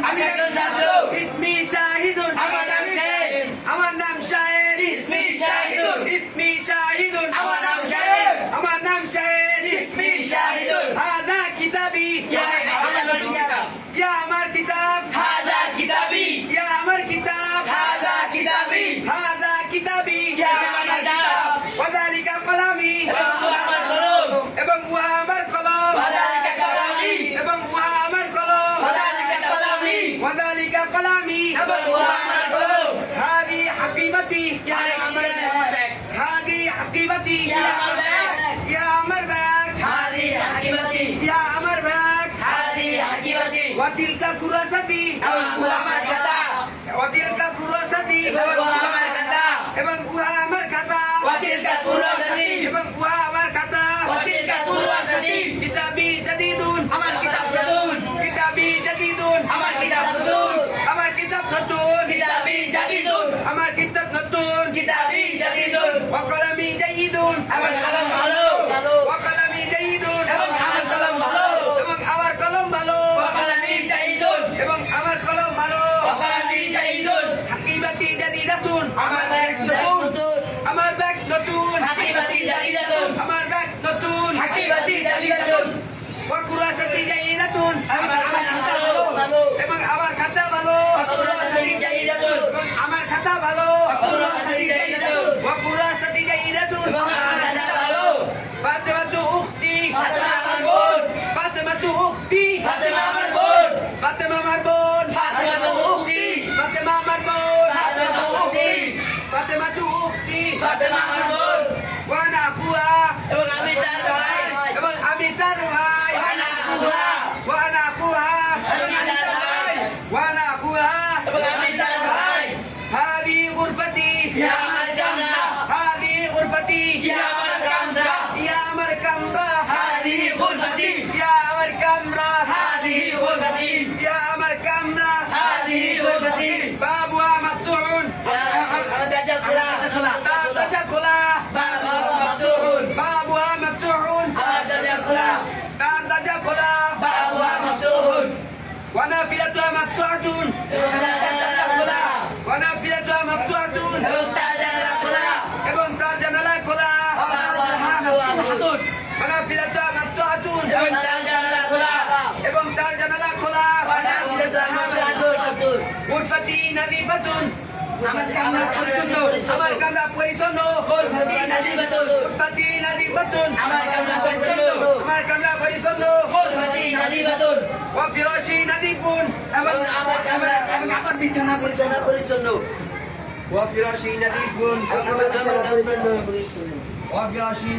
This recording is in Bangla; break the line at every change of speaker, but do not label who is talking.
আমি একজন ছাত্র।
ইসমি শাহিদুন,
আমার নাম শাহেদ।
আমার নাম শাহেদ।
ইসমি শাহিদুন,
ইসমি শাহিদুন,
আমার নাম শাহেদ।
আমার নাম শাহেদ।
ইসমি শাহিদুন,
হাদা কিতাবি,
ইয়া আমার কিতাব।
ইয়া আমার কিতাব,
হাযা কিতাবি,
ইয়া আমার কিতাব,
হাযা কিতাবি,
হাদা কিতাবি,
ইয়া আমার কিতাব।
ওয়াযালিকা কলামি,
এবং উহা আমার কলম।
এবং উহা আমার কলম,
ওয়াযালিকা কলামি,
এবং উহা আমার কলম,
ওয়াযালিকা কলামি,
ওয়াযালিকা কলামি,
এবং উহা আমার কলম।
হাদি হাকিমতি,
ইয়া আমার ব্যাগ।
হাদি হাকিমতি,
ইয়া আমার ব্যাগ।
ইয়া আমার ব্যাগ,
হাযি হাকিমতি,
ইয়া আমার ব্যাগ,
হাযি হাকিমতি,
ওয়াতিলকা কুরাসাতি,
এবং উহা আমার খাতা।
ওয়াতিলকা কুরাসাতি,
এবং উহা আমার খাতা।
এবং উহা আমার খাতা,
ওয়াতিলকা কুরাসাতি,
এবং উহা আমার খাতা,
ওয়াতিলকা কুরাসাতি,
কিতাবি জাদিদুন,
আমার কিতাব নতুন।
কিতাবি জাদিদুন,
আমার কিতাব নতুন।
আমার কিতাব নতুন,
কিতাবি জাদিদুন,
আমার কিতাব নতুন,
কিতাবি জাদিদুন,
ওয়া কলামি জাইদুন,
আমার কলম ভালো।
ওয়া কলামি জাইদুন,
এবং আমার কলম ভালো।
এবং আমার কলম ভালো,
ওয়া কলামি জাদিদুন,
এবং আমার কলম ভালো,
ওয়া কলামি জাদিদুন,
হাকিমাতি জাদিদাতুন,
আমার ব্যাগ নতুন।
আমার ব্যাগ নতুন,
হাকিমাতি জাদিদাতুন,
আমার ব্যাগ নতুন,
হাকিমাতি জাদিদাতুন,
ওয়া কুরাসাতি জাইদাতুন,
আমার খাতা ভালো।
এবং আমার খাতা ভালো,
ওয়া কুরাসাতি জাদিদাতুন,
এবং আমার খাতা ভালো,
ওয়া কুরাসাতি জাদিদাতুন,
ওয়া কুরাসাতি জাইদাতুন,
এবং আমার খাতা ভালো।
ফাতেমাতু উখতি,
ফাতেমা আমার বোন।
ফাতেমাতু উখতি,
ফাতেমা আমার বোন।
ফাতেমা আমার বোন,
ফাতেমা তো উখতি।
ফাতেমা আমার বোন,
ফাতেমা তো উখতি।
ফাতেমাতু উখতি,
ফাতেমা আমার বোন।
ওয়া আনা আখুহা,
এবং আমি তার ভাই।
এবং আমি তার ভাই,
ওয়া আনা আখুহা,
ওয়া আনা আখুহা,
এবং আমি তার ভাই।
ওয়া আনা আখুহা,
এবং আমি তার ভাই।
হাদি গুরফতি,
ইয়া আমার কামরা,
হাদি গুরফতি,
ইয়া আমার কামরা,
ইয়া আমার কামরা,
হাযিহি গুরফাতি,
ইয়া আমার কামরা,
হাযিহি গুরফাতি,
ইয়া আমার কামরা,
হাযিহি গুরফাতি।
বাবুহা মাফতুহুন,
আমার দরজা খোলা,
দরজা খোলা,
বাবা মাফতুহুন,
বাবুহা মাফতুহুন,
আমার দরজা খোলা,
তার দরজা খোলা,
বাবা মাফতুহুন,
ওয়া নাফিয়াতুহা মাফতুহাতুন,
এবং তার জানালা খোলা,
ওয়া নাফিয়াতুহা মাফতুহাতুন,
এবং তার জানালা খোলা,
এবং তার জানালা খোলা,
বাবা মাফতুহুন,
ওয়া নাফিয়াতুহা মাফতুহাতুন,
এবং তার জানালা খোলা,
এবং তার জানালা খোলা,
বাবা মাফতুহুন।
গুরফতি নাযিফাতুন,
আমার কামরা পরিচ্ছন্ন,
আমার কামরা পরিচ্ছন্ন,
গুরফাতি নাযিফাতুন,
গুরফতি নাযিফাতুন,
আমার কামরা পরিচ্ছন্ন,
আমার কামরা পরিচ্ছন্ন,
গুরফাতি নাযিফাতুন,
ওয়া ফিরাশি নাযিফুন,
এবং আমার কামরা এবং আমার বিছানা পরিচ্ছন্ন,
ওয়া ফিরাশি নাযিফুন,
আমার কামরা পরিচ্ছন্ন।
ওয়া ফিরাশি